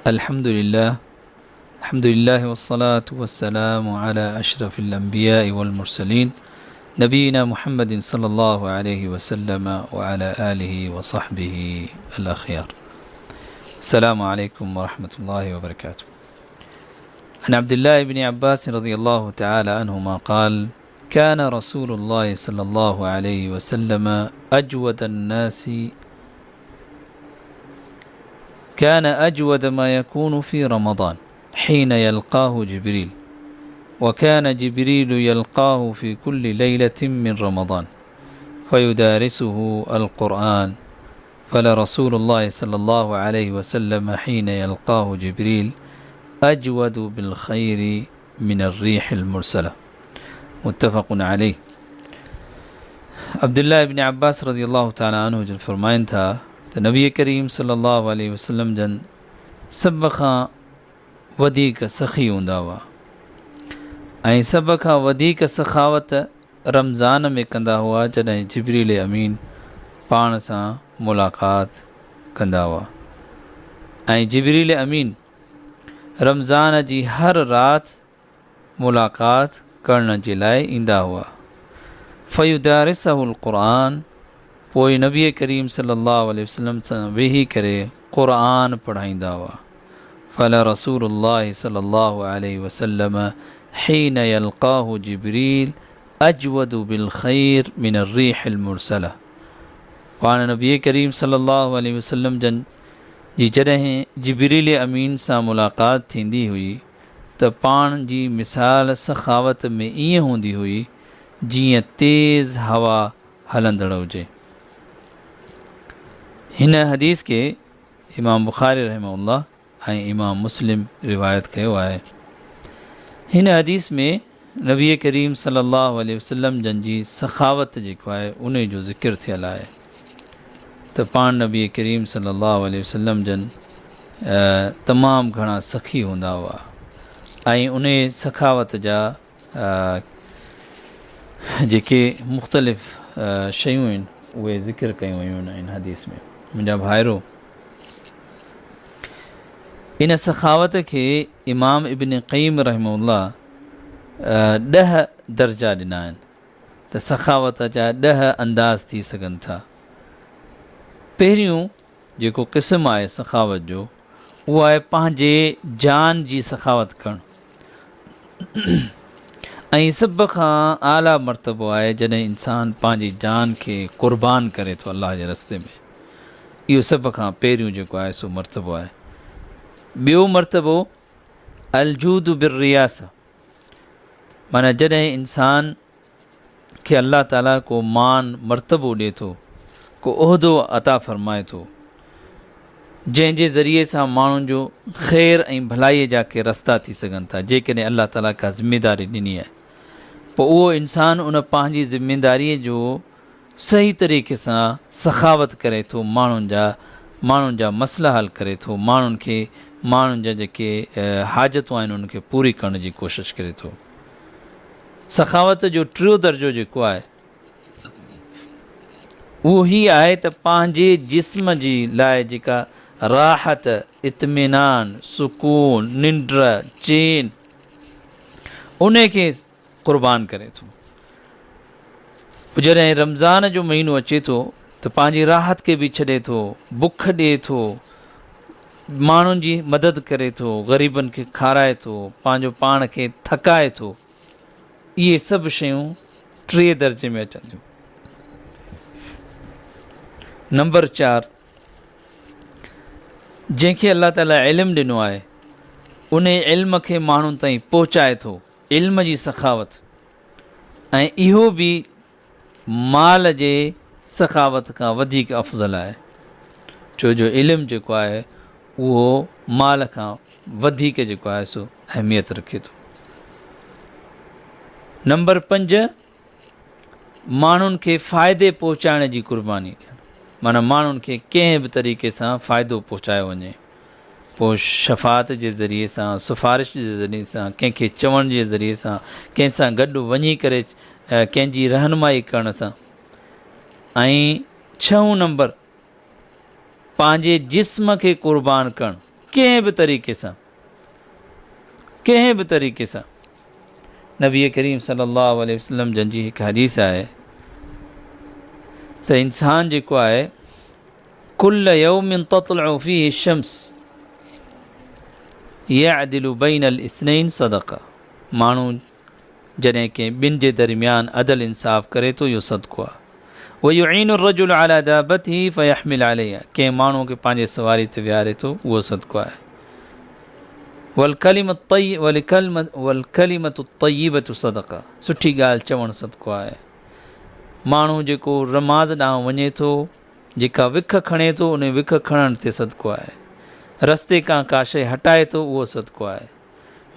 Alhamdulillah wassalatu wassalamu ala ashrafil anbiya'i wal mursalin nabiyina Muhammadin sallallahu alayhi wa sallama wa ala alihi wa sahbihi al-akhyar. Assalamu alaikum wa rahmatullahi wa barakatuh. An Abdullah ibn Abbas radiyallahu ta'ala anhuma qala كان رسول الله صلى الله عليه وسلم كان أجود ما يكون في رمضان حين يلقاه جبريل، وكان جبريل يلقاه في كل ليلة من رمضان فيدارسه القرآن، فلرسول الله صلى الله عليه وسلم حين يلقاه جبريل أجود بالخير من الريح المرسلة. متفق عليه. عبداللہ ابن عباس رضی اللہ تعالیٰ عنہ جن فرمائن تھا تو نبی کریم صلی اللہ علیہ وسلم جن سب खां वधीक सखी हूंदा हुआ ऐं सभ खां वधीक सखावत रमज़ान में कंदा हुआ जॾहिं जिब्रील अमीन पाण सां मुलाक़ात कंदा हुआ ऐं जिब्रील अमीन रमज़ान जी हर राति मुलाक़ात करण जे लाइ ईंदा हुआ। फ़युदारिसहुल क़ुरान, पोइ नबी करीम सल्लल्लाहु अलैहि वसल्लम सां वेही करे क़ुरान पढ़ाईंदा हुआ। फल रसूलुल्लाह सल्लल्लाहु अलैहि वसल्लम हीन यल्क़ाहु जिब्रील अजवदु बिल ख़ैर मिन अर्रीहिल मुरसला। पाण नबी करीम सल्लल्लाहु अलैहि वसल्लम जन जी जॾहिं जिब्रील अमीन सां मुलाक़ात थींदी हुई त पाण जी मिसाल सखावत में ईअं हूंदी हुई जीअं तेज़ हवा हलंदड़ हुजे। हिन हदीस के इमाम बुखारी रहमहुल्लाह ऐं इमाम मुस्लिम रिवायत कयो आहे। हिन हदीस में नबी करीम सल्लल्लाहु अलैहि वसल्लम जन जी सखावत जेको आहे उन जो ज़िक्र थियल आहे त पाण नबी करीम सल्लल्लाहु अलैहि वसल्लम जन तमामु घणा सखी हूंदा हुआ ऐं उन सखावत जा जेके मुख़्तलिफ़ शयूं आहिनि उहे ज़िक्र कयूं वयूं आहिनि हदीस में। मुंहिंजा भाइरो, इन सखावत खे इमाम इब्न क़य्यिम रहमहुल्लाह 10 दर्जा ॾिना आहिनि त सखावत जा 10 अंदाज़ थी सघनि था। पहिरियों जेको क़िस्म आहे सखावत जो उहो आहे पंहिंजे जान जी सखावत करणु ऐं सभ खां आला मर्तबो आहे जॾहिं इंसान पंहिंजी जान खे क़ुर्बान करे थो अलाह जे रस्ते में। इहो सभ खां पहिरियों जेको आहे सो मर्तबो आहे। ॿियो मर्तबो अलजूद बिर्रियासा, माना जॾहिं इंसान खे अल्लाह ताला को मान मर्तबो ॾिए थो, को उहिदो अता फ़रमाए थो, जंहिंजे ज़रिए सां माण्हुनि जो ख़ैर ऐं भलाईअ जा के रस्ता थी सघनि था। जेकॾहिं अल्लाह ताला का ज़िमेदारी ॾिनी आहे पोइ उहो इंसान उन पंहिंजी ज़िमेदारीअ जो सही तरीक़े सां सखावत करे थो, माण्हुनि जा मसइला हल करे थो, माण्हुनि जा जेके हाजतूं आहिनि उनखे पूरी करण जी कोशिशि करे थो। सखावत जो टियों दर्जो जेको आहे उहो ही आहे त पंहिंजे जिस्म जी लाइ जेका राहत, इत्मीनान, सुकून, निंड, चैन उन खे क़ुर्बान करे थो। जॾहिं रमज़ान जो महीनो अचे थो त पंहिंजी राहत खे बि छॾे थो, बुख ॾिए थो, माण्हुनि जी मदद करे थो, ग़रीबनि खे खाराए थो, पंहिंजो पाण खे थकाए थो। इहे सभु शयूं 3 दर्जे में अचनि थियूं। नंबर 4, जंहिंखे अल्लाह ताला इल्मु ॾिनो आहे उन इल्म खे माण्हुनि ताईं पहुचाए थो, इल्म जी सखावत। ऐं इहो बि माल जे सखावत खां वधीक अफ़ज़ल आहे, छो जो इल्मु जेको आहे उहो माल खां वधीक जेको आहे सो अहमियत रखे थो। नंबर 5, माण्हुनि खे फ़ाइदे पहुचाइण जी क़ुर्बानी, माना माण्हुनि खे कंहिं बि तरीक़े सां फ़ाइदो पहुचायो वञे, पोइ शफ़ात जे ज़रिए सां, सिफ़ारिश जे ज़रिए सां, कंहिंखे चवण जे ज़रिए सां, कंहिंसां गॾु वञी करे कंहिंजी रहनुमाई करण सां। ऐं 6 नंबर पंहिंजे जिस्म खे क़ुर्बान करणु, कंहिं बि तरीक़े सां नबी करीम सल्लल्लाहु अलैहि वसल्लम जन जी हिकु हदीस आहे त इंसान जेको आहे कुल्ल यौमिन तत्लउ फीहि शम्स यअदिलु बैनल इस्नैन सदका। माण्हू जॾहिं कंहिं ॿिनि जे दरमियान अदल इंसाफ़ करे थो, इहो सदको आहे। वयुईनु रजुल अला दाबतिही फयहमिल अलैहा, कंहिं माण्हू खे पंहिंजे सवारी ते विहारे थो, उहो सदको आहे। वलकलिमतु तय्यिबतु सदका, सुठी ॻाल्हि चवणु सदको आहे। माण्हू जेको नमाज़ ॾांहुं वञे थो, जेका विख खणे थो, उन विख खणण ते सदको आहे। रस्ते खां का शइ हटाए थो, उहो सदको आहे।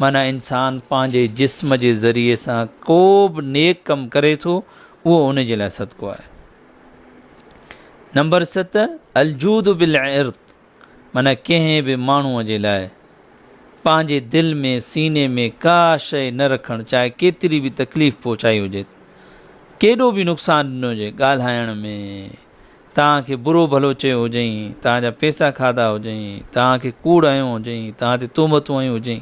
माना इंसान पंहिंजे जिस्म जे ज़रिए सां को बि नेक कमु करे थो, उहो उन जे लाइ सदको आहे। नंबर 7 अलजूद बिल इर्द, माना कंहिं बि माण्हूअ जे लाइ पंहिंजे दिलि में सीने में का शइ न रखणु, चाहे केतिरी बि तकलीफ़ पहुचाई हुजे, केॾो बि नुक़सानु ॾिनो हुजे, ॻाल्हाइण में तव्हांखे बुरो भलो चयो हुजईं, तव्हांजा पैसा खाधा हुजईं, तव्हांखे कूड़ हयो हुजईं, तव्हां ते तोहमतूं हयूं हुजईं,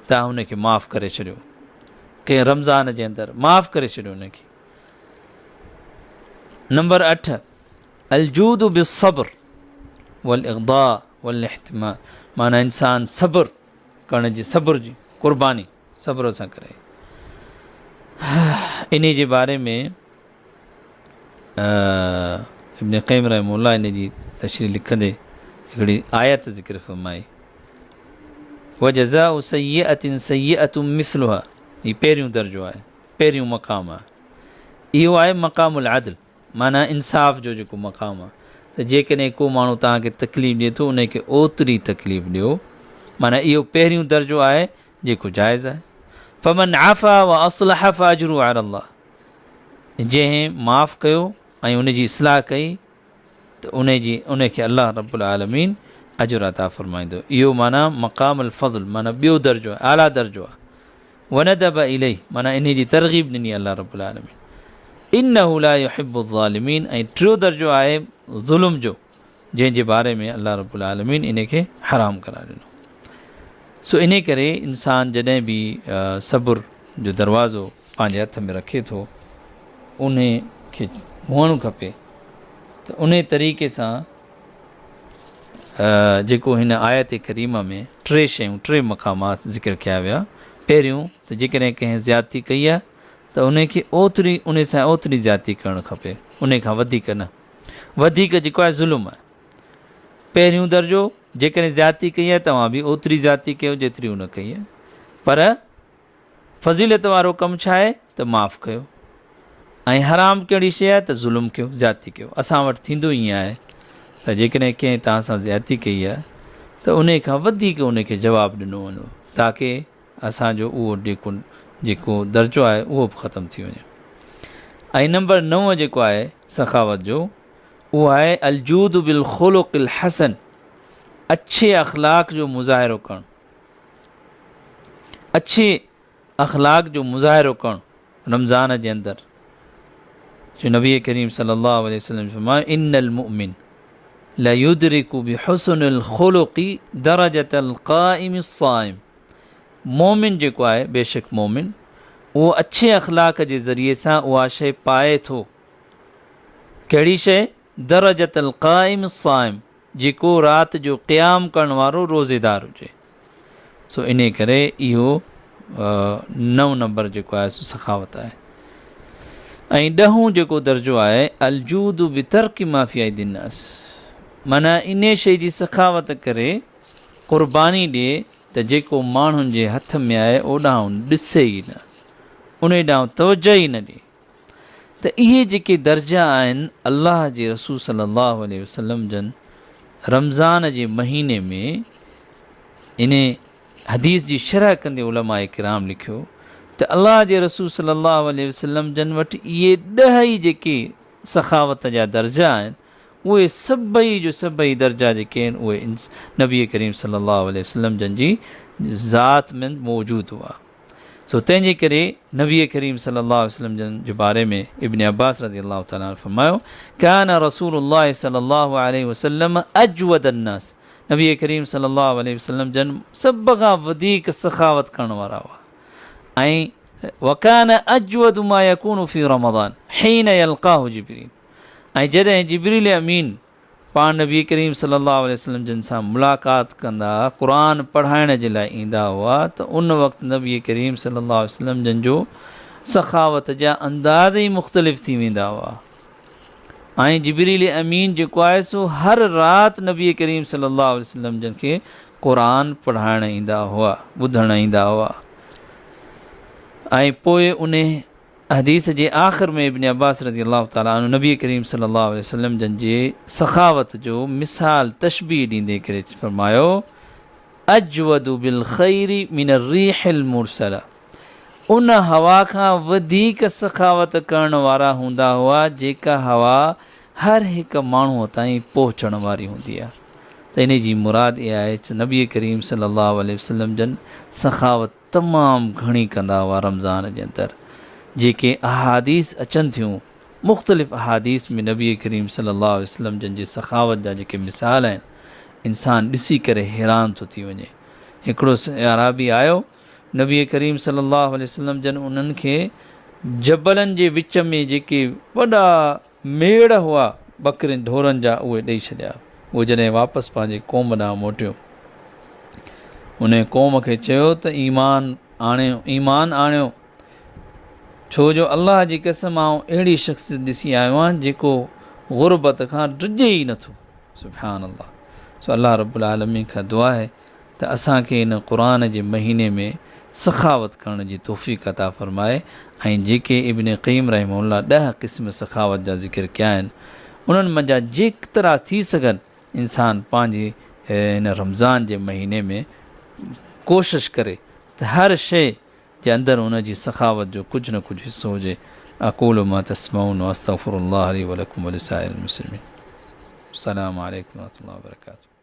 तव्हां हुनखे माफ़ु करे छॾियो। कंहिं रमज़ान जे अंदरि माफ़ु करे छॾियो हुनखे। नंबर 8 अलजूद बिस्सब्र वल इग़दा वल इह्तिमाल, माना इंसान सब्र करण जी, सब्र जी क़ुर्बानी सब्र सां करे। इन जे बारे में इब्न क़य्यिम रहमहुल्लाह इन जी तशरीह लिखंदे हिकिड़ी आयत ज़िक्र फ़रमाई, वजज़ाउ सय्यअतिन सय्यअतुम मिस्लुहा, हीउ पहिरियों दर्जो आहे, पहिरियों मक़ाम आहे। इहो आहे मक़ामुल अदल, माना इंसाफ़ जो जेको मक़ाम आहे। त जेकॾहिं को माण्हू तव्हांखे तकलीफ़ ॾिए थो, उनखे ओतिरी तकलीफ़ ॾियो, माना इहो पहिरियों दर्जो आहे जेको जाइज़ आहे। फमन आफ़ा व असलह फअजरुहु अला अल्लाह, जंहिं माफ़ कयो ऐं उनजी इस्लाह कई त उनखे अल्लाह रब्बुल आलमीन अजुर अता फ़रमाईंदो। इहो माना मक़ामुल फ़ज़ल, माना ॿियो दर्जो आहे, आला दर्जो आहे। वनदब इलैहि, माना इन जी तरग़ीब ॾिनी अल्लाह रब्बुल आलमीन। इन्नहु ला युहिब्बु ज़ालिमीन, ऐं टियों दर्जो आहे ज़ुल्म जो, जंहिंजे बारे में अल्लाह रब्बुल आलमीन इनखे हराम करार ॾिनो। सो इन करे इंसान जॾहिं बि सब्र जो दरवाज़ो पंहिंजे हथ में रखे थो, उन खे हुअणु खपे। त उन तरीक़े सां जेको हिन आयत करीमा में 3 शयूं, 3 मक़ामात ज़िक्र कया विया। पहिरियों त जेकॾहिं कंहिं ज़्यादती कई आहे त उनखे उन सां ओतिरी ज़्यादती करणु खपे, उन खां वधीक न। वधीक जेको आहे ज़ुल्म आहे। पहिरियों दर्जो, जेकॾहिं ज़्यादती कई आहे तव्हां बि ओतिरी ज़्यादती कयो जेतिरी उन कई आहे, पर फ़ज़ीलत वारो कमु छा आहे त माफ़ु कयो। ऐं हराम कहिड़ी शइ आहे त ज़ुल्म कयो, ज़्यादती कयो। असां वटि थींदो ईअं आहे त जेकॾहिं कंहिं तव्हां सां ज़्यादती कई आहे त उन खां वधीक उनखे जवाबु ॾिनो वञो, ताकी असांजो उहो जेको दर्जो आहे उहो बि ख़तमु थी वञे। ऐं नंबर 9 जेको आहे सखावत जो, उहो आहे अलजूद बिल ख़ुलुक़िल हसन, अच्छे अख़लाक़ जो मुज़ाहिरो करणु। अच्छे अख़लाक़ जो मुज़ाहिरो करणु रमज़ान जे अंदरि। जो नबी करीम सल्लल्लाहु अलैहि वसल्लम फरमायो, इन्नल मुमिन ला युदरिकु बिहुस्निल ख़ुलुक़ि दरजतल क़ाइमिस साइम, मोमिन जेको आहे, बेशक मोमिन, उहो अच्छे अख़लाक़ जे ज़रिए सां उहा शइ पाए थो। कहिड़ी शइ? दरजतल क़ाइमिस साइम, जेको राति जो क़याम करण वारो रोज़ेदार हुजे। सो इन करे इहो 9 नंबर जेको आहे सो सखावत आहे। ऐं 10 जेको दर्जो आहे अलजूद बितर्कि मा फ़ी अयदि नास, माना इन शइ जी सखावत करे क़ुर्बानी ॾिए त जेको माण्हुनि जे हथ में आहे ओॾांहुं ॾिसे ई न, उन ॾांहुं तवजह ई न ॾिए। त इहे जेके दर्जा आहिनि अल्लाह जे रसूल सल्लल्लाहु अलैहि वसल्लम जन रमज़ान जे महीने में इन हदीस जी शरह कंदे उलमाए किराम लिखियो त अल्लाह जे रसूल सल्लल्लाहु अलैहि वसल्लम जन वटि इहे 10 ई जेके सखावत जा दर्जा आहिनि, उहे सभई जो सभई दर्जा जेके आहिनि उहे नबी करीम सल्लल्लाहु अलैहि वसल्लम जन जी ज़ात में मौजूदु हुआ। सो तंहिंजे करे नबी करीम सल्लल्लाहु अलैहि वसल्लम जन जे बारे में इब्न अब्बास रज़ियल्लाहु तआला अन्हु फरमायो, कान रसूलुल्लाह सल्लल्लाहु अलैहि वसल्लम अजवद अन्नास, नबी करीम सल्लल्लाहु अलैहि वसल्लम जन सभ खां वधीक सखावत करण वारा हुआ। ऐं वकान अजवद मा यकूनु फी रमज़ानहीन यल्क़ाहु जिब्रील, ऐं जॾहिं जिब्रील अमीन पाण नबी करीम सल्लल्लाहु अलैहि वसल्लम जिन सां मुलाक़ात कंदा, क़ुरान पढ़ाइण जे लाइ ईंदा हुआ, त उन वक़्तु नबी करीम सल्लल्लाहु अलैहि वसल्लम जिन जो सखावत जा अंदाज़ ई मुख़्तलिफ़ थी वेंदा हुआ। ऐं जिब्रील अमीन जेको आहे सो हर राति नबी करीम सल्लल्लाहु अलैहि वसल्लम जिन खे क़ुरान पढ़ाइण ईंदा हुआ, ॿुधण ईंदा हुआ। ऐं पोइ उन हदीस जे आख़िर में इब्न अब्बास रज़ी अल्लाह ताला अन्हु नबी करीम सल्लल्लाहु अलैहि वसल्लम जन जे सखावत जो मिसाल तशबीह ॾींदे करे फरमायो, अजवदु बिल ख़ैरि मिन अर्रीहिल मुरसला, उन हवा खां वधीक सखावत करण वारा हूंदा हुआ जेका हवा हर हिकु माण्हूअ ताईं पहुचण वारी हूंदी आहे। त इन जी मुराद इहा आहे त नबी करीम सल्लल्लाहु अलैहि वसल्लम जन सखावत तमामु घणी कंदा हुआ। रमज़ान जे अंदरि जेके अहादीस अचनि थियूं, मुख़्तलिफ़ अहादीस में नबी करीम सल्लल्लाहु अलैहि वसल्लम जन जी सखावत जा जेके मिसाल आहिनि, इंसान ॾिसी करे हैरान थो थी वञे। हिकिड़ो अराबी आयो, नबी करीम सल्लल्लाहु अलैहि वसल्लम जन उन्हनि खे जबलनि जे विच में जेके वॾा मेड़ हुआ बकरियुनि ढोरनि जा, उहे ॾेई छॾिया। उहो जॾहिं वापसि पंहिंजे क़ौम ॾांहुं मोटियो, उन क़ौम खे चयो त ईमान आणियो, छो जो अलाह जी कसम आऊं अहिड़ी शख़्सियत ॾिसी आयो आहियां जेको ग़ुरबत खां डिॼे ई नथो। सुभान अल्लाह। सो अल्लाह रब्बुल आलमीन खां दुआ आहे त असांखे इन क़ुरान जे महीने में सखावत करण जी तौफ़ीक़ अता फ़रमाए। ऐं जेके इब्न क़य्यिम रहमहुल्लाह 10 क़िस्म सखावत जा ज़िक्र कया आहिनि, उन्हनि मंझां जेतिरा थी सघनि इंसान पंहिंजी इन रमज़ान जे महीने में कोशिशि करे त हर शइ जे अंदरि उन जी सखावत जो कुझु न कुझु हिसो हुजे। अक़ूलु मा तस्मऊन व अस्तग़फिरुल्लाह ली व लकुम व लिसाइरिल मुस्लिमीन। अस्सलामु अलैकुम व रहमतुल्लाहि व बरकातुहू।